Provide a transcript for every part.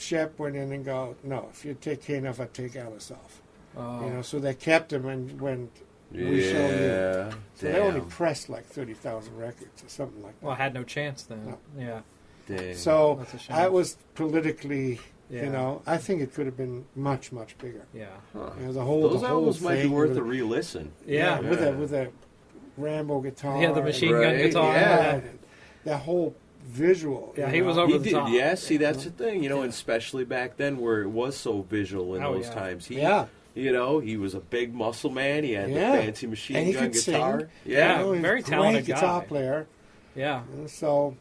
Shep went in and go, no, if you take Kane off, I take Alice off. Oh. So they kept him and went, we show you. So they only pressed like 30,000 records or something like that. Well, I had no chance then. No. Yeah. Damn. So I was politically, I think it could have been much, much bigger. Yeah. Huh. Those albums might be worth a re-listen. Yeah. With a Rambo guitar. Yeah, the machine gun guitar. Yeah. That whole visual. Yeah, he was over the top. Yeah, see, that's the thing, and especially back then where it was so visual in those times. He was a big muscle man. He had the fancy machine gun guitar. Sing. Yeah, very talented guitar player. Yeah. So,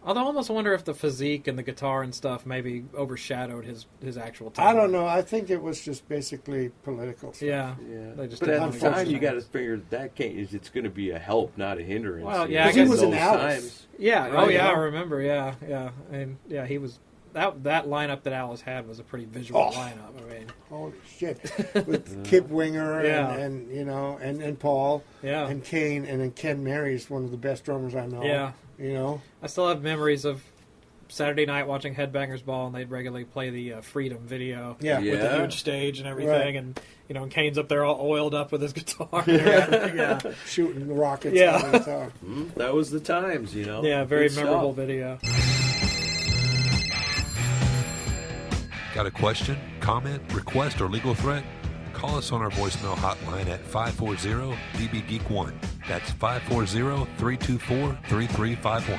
although I almost wonder if the physique and the guitar and stuff maybe overshadowed his actual talent. I don't know. I think it was just basically political stuff. Yeah. But at the time, you got to figure that it's going to be a help, not a hindrance. Well, yeah, because he was in Alice. Yeah. Right, oh, yeah. I remember. Yeah. And he was. That lineup that Alice had was a pretty visual lineup. I mean, holy shit! With Kip Winger and Paul and Kane, and then Ken Mary is one of the best drummers I know. Yeah, I still have memories of Saturday night watching Headbangers Ball, and they'd regularly play the Freedom video with the huge stage and everything, and and Kane's up there all oiled up with his guitar, shooting rockets. That was the times, Yeah, very memorable video. Got a question, comment, request, or legal threat? Call us on our voicemail hotline at 540-DB-GEEK1. That's 540-324-3351.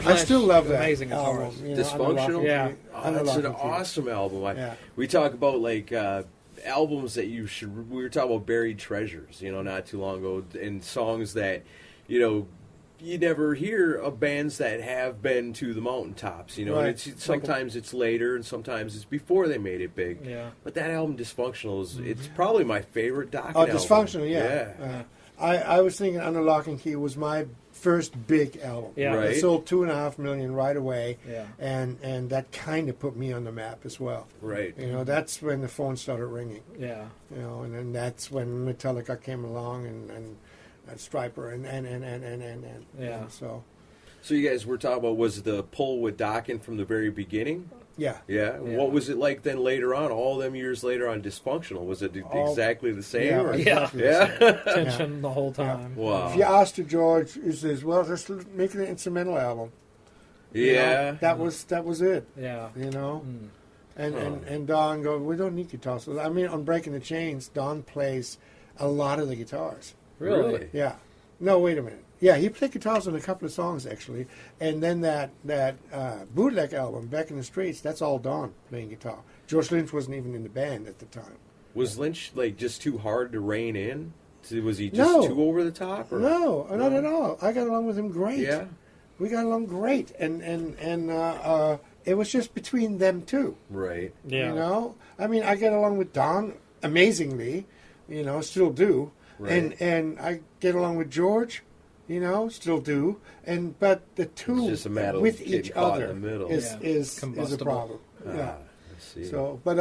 I still love that amazing album. Dysfunctional? That's an awesome album. We talk about albums that we were talking about buried treasures, not too long ago, and songs that, you never hear of bands that have been to the mountaintops, and sometimes it's later and sometimes it's before they made it big. Yeah. But that album, Dysfunctional, it's probably my favorite Dokken album. Dysfunctional, yeah. I was thinking Under Lock and Key was my first big album. Yeah. Right. It sold 2.5 million right away. Yeah. And that kind of put me on the map as well. Right. That's when the phone started ringing. Yeah. And then that's when Metallica came along and Stryper and so you guys were talking about, was the pull with Dokken from the very beginning? Yeah. What was it like then later on, all them years later on Dysfunctional? Was it exactly the same? Exactly Tension the whole time. Wow. If you asked George, he says, well, just make it an instrumental album. That was it. Yeah. And Don goes, we don't need guitars. So, on Breaking the Chains, Don plays a lot of the guitars. Really? Yeah. No, wait a minute. Yeah, he played guitars on a couple of songs, actually. And then that bootleg album, Back in the Streets, that's all Don playing guitar. George Lynch wasn't even in the band at the time. Was Lynch, just too hard to rein in? Was he just too over the top? Or? No, not at all. I got along with him great. Yeah? We got along great. And it was just between them two. Right. Yeah. I get along with Don amazingly, still do. Right. And I get along with George, still do. But the two it's just a matter with of each other other in the middle. is a problem. I see. So, but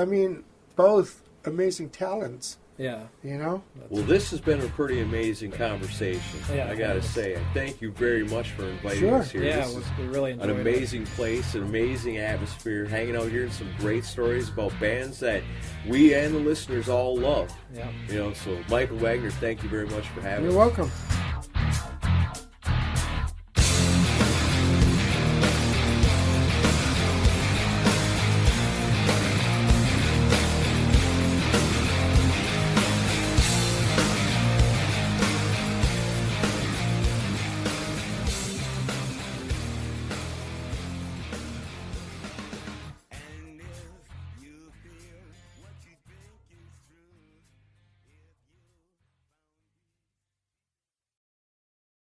both amazing talents. Yeah. Well, this has been a pretty amazing conversation. Yeah. I got to say, thank you very much for inviting us here. Yeah, we really enjoyed an amazing place, an amazing atmosphere, hanging out here, and some great stories about bands that we and the listeners all love. Yeah. So Michael Wagener, thank you very much for having us. You're welcome.